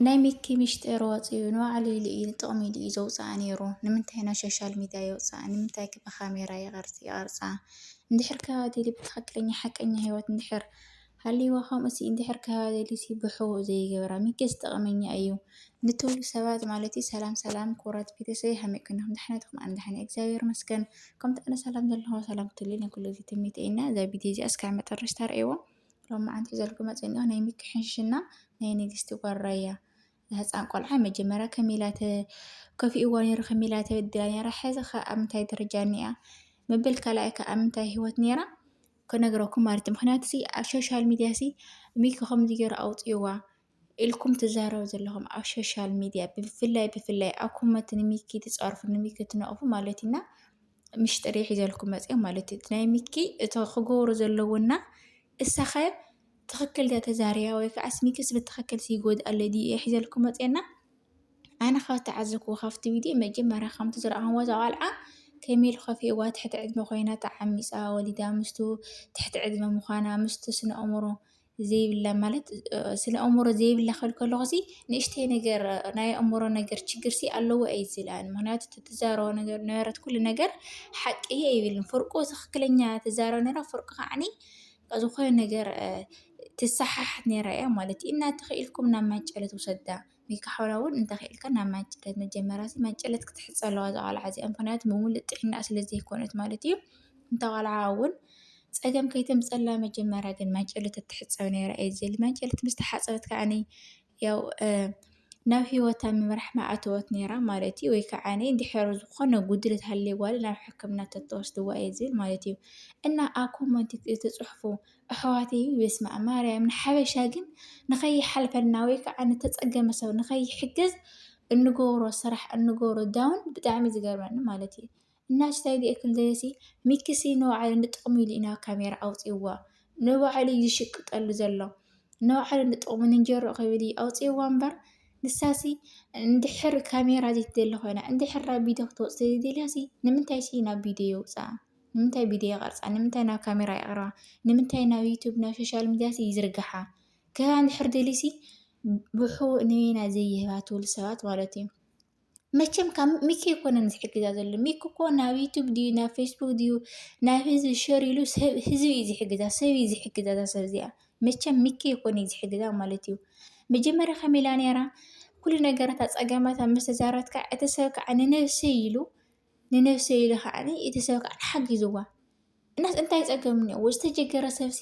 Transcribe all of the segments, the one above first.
ናይ ሚኪ ሚሽጢር ወፂኡ ንባዕሉ ኢሉ እዩ ንጥቕሚ ኢሉ እዩ ዘውፅኣ ነይሩ። ንምንታይ ናብ ሶሻል ሚድያ የውፅኣ? ንምንታይ ብካሜራ ይቐርፃ? እንድሕር ከባቢሉ ብትኽክለኛ ሓቀኛ ሂወት እንድሕር ሃልይዋ ከምኡ'ሲ እንድሕር ከባቢሉሲ ብሕቡእ ዘይገብራ ሚኪ ጥቕመኛ እዩ። ንትብሉ ሰባት ማለት እዩ ሰላም ሰላም ክቡራት ቤተሰበይ ከመይ ኩንኩም ድሕና ኢኹም? ኣነ ድሕና እየ እግዚአብሔር ይመስገን። ከምቲ ኣነ ሰላም ዘለኹም ሰላም ክትህልውኒ ኩሉ ግዜ ትምኒተይ ኢና። እዛ ቪድዮ እዚኣ እስካብ መጨረሻ ተርእይዎ። ሎማዓንቲ ሒዘልኩም መፅአ እኒኦ ናይ ሚኪ ሕንሽና ናይ ንግስቲ ጓል ራያ ህፃን ቆልዓ መጀመርያ ከመኢላ ከፊእዋ ነይሩ ከመኢላ ተበዲላ ነይራ ሕዚ ኸ ኣብ ምንታይ ደረጃ እኒኣ መበል ካልኣይ ከ ኣብ ምንታይ ሂወት ነይራ ክነግረኩም ማለት እዩ። ምክንያቱ ኣብ ሶሻል ሚድያ ሚኪ ከምዚ ገይሩ ኣውፅይዋ ኢልኩም ትዛረቡ ዘለኹም ኣብ ሶሻል ሚድያ ብፍላይ ኣብ ኮመንት ንሚኪ ትፀርፉ ንሚኪ ትነቕፉ ማለት ኢና ምሽጥር ሒዘልኩም መፅአ ማለት እዩ። ናይ ሚኪ እቲ ክገብሩ ዘለውና እሳኸ ትኽክል ተዛርያ ወይ ከዓስ ሚኪስ ብትኽክል ሲጎድኣለ ድዩ ሒዘልኩም መፅአና። ኣነ ካብ ተዓዘብክዎ ካብቲ ቪድዮ መጀመርያ ከምቲ ዝረኣኹምዎ እዛ ቆልዓ ከመኢሉ ከፊእዋ ትሕቲ ዕድመ ኮይና ተዓሚፃ ወሊዳ ምስቱ ትሕቲ ዕድመ ምዃና ምስቱ ስነ ኣእምሮ ዘይብላ ማለት ስነ ኣእምሮ ዘይብላ ክብል ከለኹ ንእሽተይ ነገር ናይ ኣእምሮ ነገር ችግር ኣለዎ እየ ዝብል ኣነ። ምክንያቱ ትዛረቦ ነገር ነበረት ኩሉ ነገር ሓቂ ኣይብልን። ፍርቁ ትኽክለኛ ትዛረብ ነይራ ፍርቁ ከዓኒ ዝኾነ ነገር ትሰሓሓት ነይራ እያ ማለት እዩ። እናተኽኢልኩም ናብ ማንጨለት ውሰዳ ሚኪ ሓውና እውን እንተኽኢልካ ናብ ማንጨለት መጀመርያ ማንጨለት ክትሕፀ ኣለዋ እዛ ቆልዓ እዚኣ ምክንያቱ ምሙሉእ ጥዕና ስለዘይኮነት ማለት እዩ። እንታ ቆልዓ እውን ፀገም ከይተምፀላ መጀመርያ ግን ማንጨለት እትሕፀብ ነይራ እየ ዝብል። ማንጨለት ምስ ተሓፀበት ከዓኒ ያው ናብ ሂወታ ምምራሕ ማዕተወት ነይራ ማለት እዩ። ወይ ከዓኒ እንድሕር ዝኾነ ጉድለት ሃልይዋ ናብ ሕክምና ተተወስድዋ እየ ዝብል ማለት እዩ። እና ኣብ ኮመንት ትፅሕፉ ኣሕዋተይ በስመ ኣብ ማርያም ንሓበሻ ግን ንኸይሓልፈና ወይ ከዓ ንተፀገመ ሰብ ንኸይሕገዝ እንገብሮ ስራሕ እንገብሮ ዳውን ብጣዕሚ ዝገርመኒ ማለት እዩ። እና ስታይ ክብል ዘለሲ ሚኪሲ ንባዕሉ ንጥቕሚ ኢሉ ናብ ካሜራ ኣውፅይዋ ንባዕሉ እዩ ዝሽቅጠሉ ዘሎ ንባዕሉ ንጥቕሚ ንንጀርኡ ክብል እዩ ኣውፅይዋ እምበር ንሳሲ እንድሕር ካሜራ ዘይትደሊ ኮይና እንድሕር ናብ ቪድዮ ክትወፅእ ዘይደልያሲ ንምንታይ ናብ ቪድዮ የውፅኣ? ንምንታይ ቪድዮ ይቐርፃ? ንምንታይ ናብ ካሜራ የቕርባ? ንምንታይ ናብ ዩቱብ ናብ ሶሻል ሚድያ ይዝርግሓ? ገና እንድሕር ደሊሲ ብሕቡእ ንበይና ዘይህባ ትብሉ ሰባት ማለት እዩ። መቸም ካብ ሚኪ ኣይኮነን ዝሕግዛ ዘሎ ሚኪ እኮ ናብ ዩቱብ ድዩ ናብ ፌስቡክ ድዩ ናብ ህዝቢ ሸር ኢሉ ህዝቢ እዩ ዝሕግዛ ሰብ እዩ ዝሕግዛ እዛ ሰብ እዚኣ መቸም ሚኪ ኣይኮነ እዩ ዝሕግዛ ማለት እዩ። መጀመርያ ከመኢላ ነይራ ኩሉ ነገራት ፀገማታ ምስ ተዛረበትካ እቲ ሰብ ከዓ ንነብሰይ ኢሉ ከዓኒ እቲ ሰብ ከዓ ሓጊዝዋ እናስ እንታይ ፀገም እኒአዎ ዝተጀገረ ሰብሲ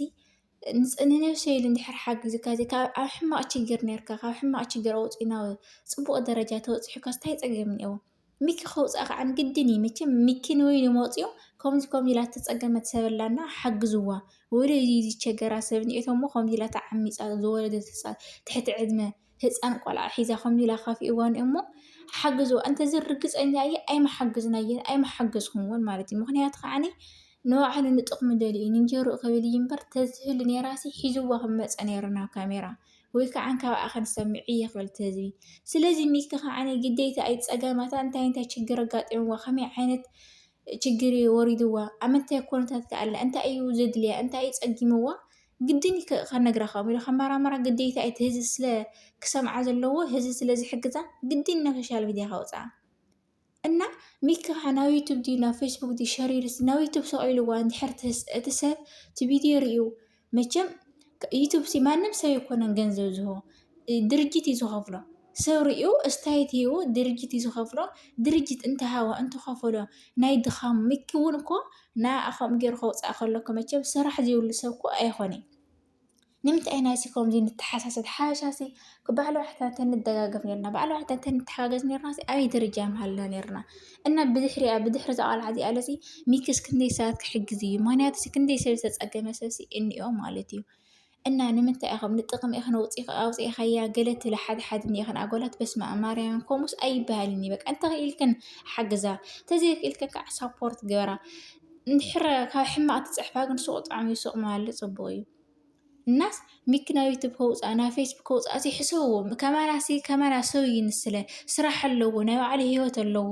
ንነብሰይ ኢሉ እንድሕር ሓጊዝካ ካብ ኣብ ሕማቕ ችግር ነርካ ካብ ሕማቕ ችግር ኣውፂኡ ናብ ፅቡቕ ደረጃ ተበፂሕካስ እንታይ ፀገም እኒአዎ? ሚኪ ከውፅኣ ከዓ ግድን እዩ መቸም ሚኪ ንበይኑ መፅኡ ከምዚ ኢላ ተፀገመት ሰብ ኣላና ሓግዝዋ ወይ ዝቸገራ ሰብ እኒአቶ እሞ ከምዚ ኢላ ተዓሚፃ ዝወለደት ትሕቲ ዕድመ ህፃን ቆልዓ ሒዛ ከምዚ ኢላ ከፊእዋ እሞ ሓግዝዋ እንተዝርግፀኛ እየ ኣይመሓገዝኩም እውን ማለት እዩ። ምክንያቱ ከዓኒ ንባዕሉ ንጥቕሚ ደልዩ ንንጀርኡ ክብል እዩ እምበር ተዝህሉ ነይራሲ ሒዝዋ ክመፀ ነይሩ ናብ ካሜራ ወይ ከዓ ካብኣ ክንሰምዕ እየ ክብል ተዝቢ። ስለዚ ሚኪ ከዓኒ ግዴታ ኣይ ፀገማታ እንታይ ችግር ኣጋጢምዋ ከመይ ዓይነት ችግር ወሪድዋ ኣብ ምንታይ ኩነታት ከኣላ እንታይ እዩ ዘድልያ እንታይ እዩ ፀጊምዋ ግድን ከነግራ ኢሉ ከመራመራ ግዴታ እቲ ህዝቢ ስለ ክሰምዓ ዘለዎ ህዝቢ ስለ ዝሕግዛ ግድን ናብ ሶሻል ሚድያ ከውፅኣ እና ሚኪ ከዓ ናብ ዩቱብ ድዩ ናብ ፌስቡክ ድዩ ሸር ኢሉስ ናብ ዩቱብ ሰቂልዋ እንድሕር እቲ ሰብ እቲ ቪድዮ ርኢዩ መቸም ዩቱብ ማንም ሰብ ይኮነን ገንዘብ ዝህቦ ድርጅት እዩ ዝኸፍሎ ሰብ ርኢዩ እስታይት ሂቡ ድርጅት እዩ ዝኸፍሎ ድርጅት እንተሃቦ እንተኸፈሎ ናይ ድኻሙ ሚኪ እውን እኮ ንዓኹም ገይሩ ከውፅኣ ከለኩ መቸም ስራሕ ዘይብሉ ሰብ እኮ ኣይኮነን። ንምንታይ ናይሲ ከምዚ ንተሓሳሰብ ሓበሻሲ ባዕሉ ዋሕትና እንተንደጋገፍ ነርና ባዕሉ ዋሕትና እንተንተሓጋገዝ ነርና ኣበይ ደረጃ ምሃልና ነርና። እና ብድሕሪ እዛ ቆልዓ እዚኣ ለሲ ሚኪስ ክንደይ ሰባት ክሕግዝ እዩ ምክንያቱ ክንደይ ሰብ ዝተፀገመ ሰብሲ እኒኦ ማለት እዩ። እና ንምንታይ ኢኹም ንጥቕሚ ኢኽን ኣውፂእኻያ ገለ ትብል ሓደ እኒአኽን ኣጓላት በስመ ኣብ ማርያም ከምኡስ ኣይበሃልን በቃ እንተኽኢልክን ሓግዛ ተዘይክኢልክን ከዓ ሳፖርት ግበራ እንድሕር ካብ ሕማቕ ትፅሕፋ ግን ሱቕ ብጣዕሚ ሱቕ ምባሊ ፅቡቕ እዩ። እናስ ሚኪ ናብ ዩቱብ ከውፅኣ ናብ ፌስቡክ ከውፅኣ ሕሰብዎ ከማና ሰብ እዩ ንስለ ስራሕ ኣለዎ ናይ ባዕሉ ሂወት ኣለዎ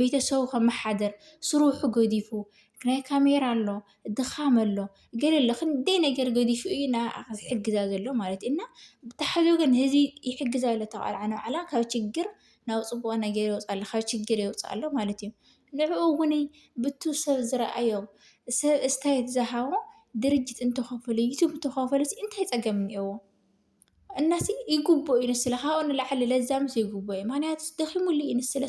ቤተሰቡ ከመሓድር ስርሑ ገዲፉ ናይ ካሜራ ኣሎ ድኻም ኣሎ ገለለ ክንደይ ነገር ገዲፉ እዩ ዝሕግዛ ዘሎ ማለት እና ብታሕዚ ግን ህዚ ይሕግዛ ኣሎ ተቃልዓ ንባዕላ ካብ ችግር ናብ ፅቡቅ ነገር ይወፃላ ካብ ችግር የውፃሎ ማለት እዩ ንዕኡ እውን ብቱ ሰብ ዝረኣዮ ሰብ እስታይት ዝሃቦ ድርጅት እንተኸፈሉ ዩቱብ እንተኸፈሉ እንታይ ፀገም እኒአዎ እናሲ ይግቦ እዩ ንስለ ካብኡ ንላዕሊ ለዛ ምስ ይግቦ እዩ ምክንያቱ ደኺሙሉ እዩ ንስለ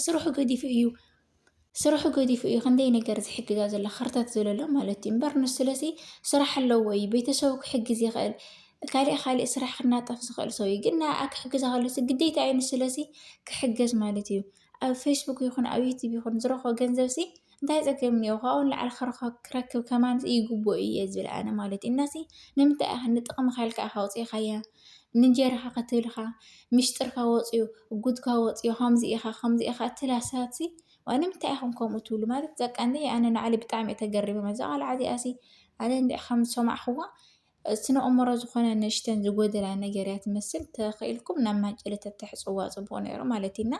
ስርሑ ገዲፉ እዩ ክንደይ ነገር ዝሕግዛ ዘላ ክርተት ዝብለሎ ማለት እዩ እምበር ንስለሲ ስራሕ ኣለዎ እዩ ቤተሰቡ ክሕግዝ ይኽእል ካሊእ ስራሕ ክናጠፍ ዝኽእል ሰብ እዩ ግን ንዓዓ ክሕግዛ ከሎሲ ግዴታ እዩ ንስለሲ ክሕገዝ ማለት እዩ ኣብ ፌስቡክ ይኹን ኣብ ዩቱብ ይኹን ዝረኽቦ ገንዘብሲ እንታይ ፀገም እኒአዎ ካብኡ ንላዕሊ ክረክብ ከማን ይግቦ እዩ እየ ዝብል ኣነ ማለት እዩ እናሲ ንምንታይ ኢኻ ንጥቕምካ ኢልካ ኢኻ ኣውፂእኻያ ንንጀራኻ ክትብልኻ ምሽጥርካ ወፂኡ ጉድካ ወፂኡ ከምዚ ኢኻ እትብላ ሰባትሲ ንምንታይ ኢኹም ከምኡ ትብሉ ማለት ዘቃኒ ኣነ ንዓለይ ብጣዕሚ እየ ተገሪመ እዛ ቆልዓ እዚኣሲ ኣነ እንድዕ ከም ዝሰማዕኽዋ ስነ ኣእምሮ ዝኾነ ንእሽተን ዝጎደላ ነገር እያ ትመስል ተኽኢልኩም ናብ ማንጨሌት ተሕፅዋ ፅቡቕ ነይሩ ማለት እዩ እና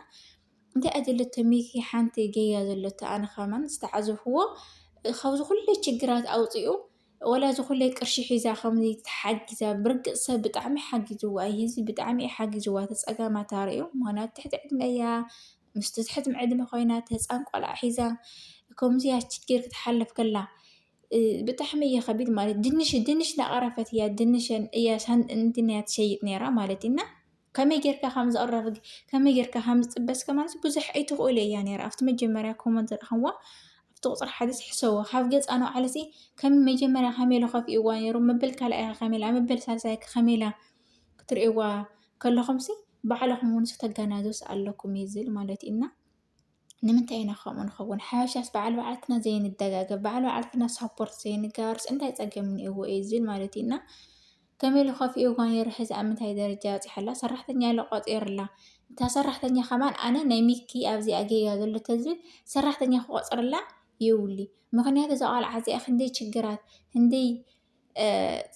እንታይ እያ ዘለቶ ሚኪ ሓንቲ ገያ ዘለቶ ኣነ ከማን ዝተዓዘብክዎ ካብዚ ኩለይ ችግራት ኣውፂኡ ወላ ዝኩለይ ቅርሺ ሒዛ ከምዚ ተሓጊዛ ብርግፅ ሰብ ብጣዕሚ ሓጊዝዋ እዩ ህዝቢ ብጣዕሚ እዩ ሓጊዝዋ ተፀጋማ ታሪኡ ምክንያቱ ትሕቲ ዕድመ እያ ምስቲ ትሕቲ ዕድመ ኮይና ህፃን ቆልዓ ሒዛ ከምዚያ ችግር ክትሓልፍ ከላ ብጣዕሚ እዩ ከቢድ ማለት ድንሽ እናቐረፈት እያ ድንሽን እያ እንትን እያ ትሸይጥ ነይራ ማለት እና ከመይ ጌርካ ከም ዘቕረብ ከመይ ጌርካ ከም ዝጥበስ ማለት ብዙሕ ኣይትኽእሉ እያ ነይራ ኣብቲ መጀመርያ ኮመንት ረኸብዋ ኣብቲ ቁፅሪ ሓደ ሕሰቦ ካብ ገፃ ንባዕለሲ ከም መጀመርያ ከመይ ኢሉ ከፍኢዋ ነይሩ መበል ካልኣይ ከመይ ኢላ መበል ሳልሳይ ከመይ ኢላ ክትሪእዋ ከለኹምሲ ባዕልኹም እውን ተገናዘብስ ኣለኩም እዩ ዝብል ማለት እዩ እና ንምንታይ ኢና ከምኡ ንኸውን ሓበሻስ በዓል በዓልትና ዘይንደጋገፍ በዓል በዓልትና ሳፖርት ዘይንገባርስ እንታይ ፀገም እኒአዎ እዩ ዝብል ማለት እዩ እና ከመይ ኢሉ ከፍኢዋ ነይሩ ሕዚ ኣብ ምንታይ ደረጃ በፂሓላ ሰራሕተኛ ኢሉ ቆፂሩላ እታ ሰራሕተኛ ከማን ኣነ ናይ ሚኪ ኣብዚኣ ገያ ዘሎ ተዝብል ሰራሕተኛ ክቆፅርላ የውሊ ምክንያቱ እዛ ቆልዓ እዚኣ ክንደይ ችግራት ክንደይ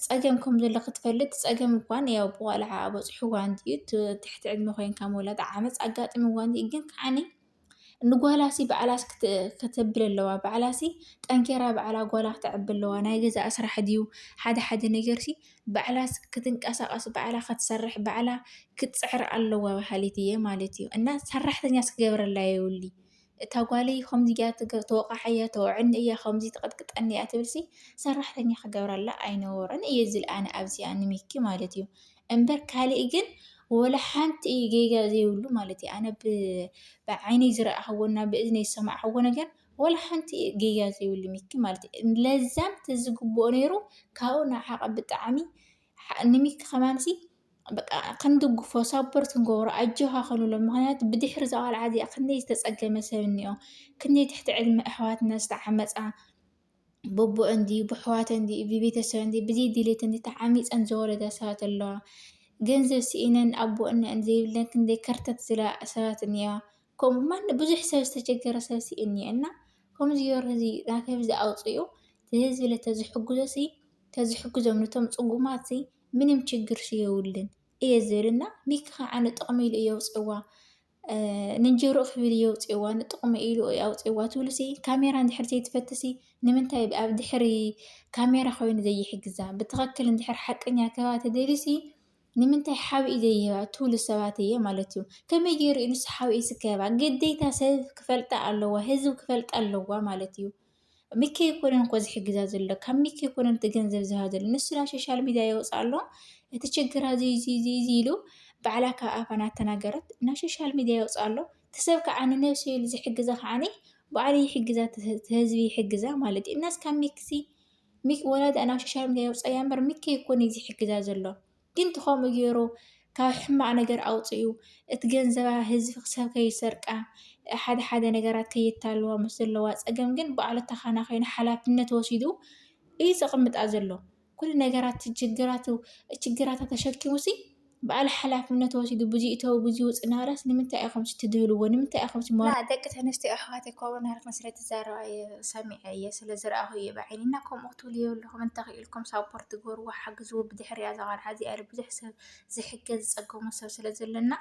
ፀገም ከም ዘሎ ክትፈልጥ ፀገም እኳን ያው ብቆልዓ በፂሕዋ እንድዩ ትሕቲ ዕድመ ኮይንካ ምውላድ ዓመፅ ኣጋጢምዋ እንድዩ ግን ከዓኒ ንጓላሲ ባዕላስ ከተብል ኣለዋ ባዕላሲ ጠንኬራ ባዕላ ጓላ ክትዕቢ ኣለዋ ናይ ገዛእ ስራሕ ድዩ ሓደ ነገርሲ ባዕላስ ክትንቀሳቐስ ባዕላ ክትሰርሕ ባዕላ ክትፅዕር ኣለዋ በሃሊት እየ ማለት እዩ እና ሰራሕተኛስ ክገብረላ የውሊ እታ ጓለይ ከምዚ ጌራ ተወቃሕ እያ ተውዕኒ እያ ከምዚ ትቐጥቅጠኒ እያ ትብልሲ ሰራሕተኛ ክገብረላ ኣይነበሮን እየ ዝብል ኣነ ኣብዚኣ ንሚኪ ማለት እዩ እምበር ካሊእ ግን ወላ ሓንቲ ጌጋ ዘይብሉ ማለት እዩ ኣነ ብዓይነይ ዝረኣኽዎና ብእዝነይ ዝሰማዕኽዎ ነገር ወላ ሓንቲ ጌጋ ዘይብሉ ሚኪ ማለት እዩ ለዛም ተዝግብኦ ነይሩ ካብኡ ንዓቐ ብጣዕሚ ንሚኪ ከማንሲ በቃ ክንድግፎ ሳፖርት ክንገብሮ ኣጆኻ ክንብሎ ምክንያቱ ብድሕሪ እዛ ቆልዓ እዚኣ ክንደይ ዝተፀገመ ሰብ እኒኦ ክንደይ ትሕቲ ዕድመ ኣሕዋትና ዝተዓመፃ በቦአን ድዩ ብኣሕዋተን ድዩ ብቤተሰበን ድዩ ብዘይ ድሌተን ተዓሚፀን ዝወለዳ ሰባት ኣለዋ ገንዘብ ስኢነን ኣቦአን ዘይብለን ክንደይ ከርተት ዝላ ሰባት እኒዋ ከምኡ ማን ብዙሕ ሰብ ዝተቸገረ ሰብ ሲ እኒአ እና ከምዚ ገይሩ እዚ ናተብ ዝኣውፅኡ ህዝቢ ተዝሕግዞሲ ተዝሕግዞም ነቶም ፅጉማት ምንም ችግር የብሉን እየ ዝብልና ሚኪ ከዓ ንጥቕሚ ኢሉ እዩ ኣውፅዋ ንንጀርኡ ክብል እዩ ኣውፅዋ ንጥቕሚ ኢሉ እዩ ኣውፅዋ ትብሉሲ ካሜራ እንድሕር ዘይትፈትሲ ንምንታይ ኣብ ድሕሪ ካሜራ ኮይኑ ዘይሕግዛ ብትኽክል እንድሕር ሓቀኛ ከባቢ ተደልዩሲ ንምንታይ ሓብኢ ዘይህባ ትብሉ ሰባት እየ ማለት እዩ ከመይ ገይሩ እዩ ንሱ ሓብኢ ዝከባ ግዴታ ሰብ ክፈልጣ ኣለዋ ህዝቢ ክፈልጣ ኣለዋ ማለት እዩ ሚኪ ኣይኮነን እኮ ዝሕግዛ ዘሎ ካብ ሚኪ ኣይኮነን እቲ ገንዘብ ዝሃባ ዘሎ ንሱ ናብ ሶሻል ሚድያ የውፅእ ኣሎ እቲ ችግራ እዚ ኢሉ ባዕላ ካብ ኣፋ እናተናገረት ናብ ሶሻል ሚድያ የውፅእ ኣሎ እቲ ሰብ ከዓ ንነብሱ ኢሉ ዝሕግዛ ከዓኒ ባዕሉ ይሕግዛ ህዝቢ ይሕግዛ ማለት እዩ እናስ ካብ ሚኪሲ ወላዳ ናብ ሶሻል ሚድያ የውፅእ እያ እምበር ሚኪ ኣይኮነን ዝሕግዛ ዘሎ ግን ከምኡ ገይሩ ካብ ሕማቅ ነገር ኣውፅኡ እቲ ገንዘባ ህዝቢ ሰብ ከይሰርቃ ሓደ ነገራት ከየታልዋ ምስ ዘለዋ ፀገም ግን ባዕሉ ተኸናኺኑ ሓላፍነት ወሲዱ እዩ ዘቕምጣ ዘሎ ኩሉ ነገራት ችግራታ ተሸኪሙሲ ባዕሉ ሓላፍነት ወሲዱ ብዙይ እተው ብዙይ ውፅእ ናብራስ ንምንታይ ኢኹም ትድህልዎ ንምንታይ ኢኹም ደቂ ተንስትዮ ኣሕዋተይ ከምኡ ናርክን ስለተዛረባ ሰሚዐ እየ ስለዝረኣኹ እየ ብዓይኒ ከምኡ ክትብሉ የብልኩም እንተኽኢልኩም ሳፖርት ትገብርዎ ሓግዝዎ ብድሕሪያ እዛ ቆልዓ እዚኣ ብዙሕ ሰብ ዝሕገዝ ዝፀገሙ ሰብ ስለዘለና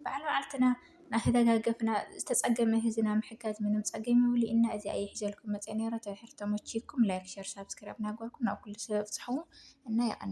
ባዕልና ናተደጋገፍና ዝተፀገመ ህዝብና ምሕጋዝ ምንም ፀገም የብሉ እዚ ኣይሕዘልኩም መፀ ነይረ ተድሕር ተመቺኩም ላይክ ሸር ሳብስክራይብ እናገበርኩም ናብ ኩሉ ሰብ ኣብፅሕዎ እና ይቀኒ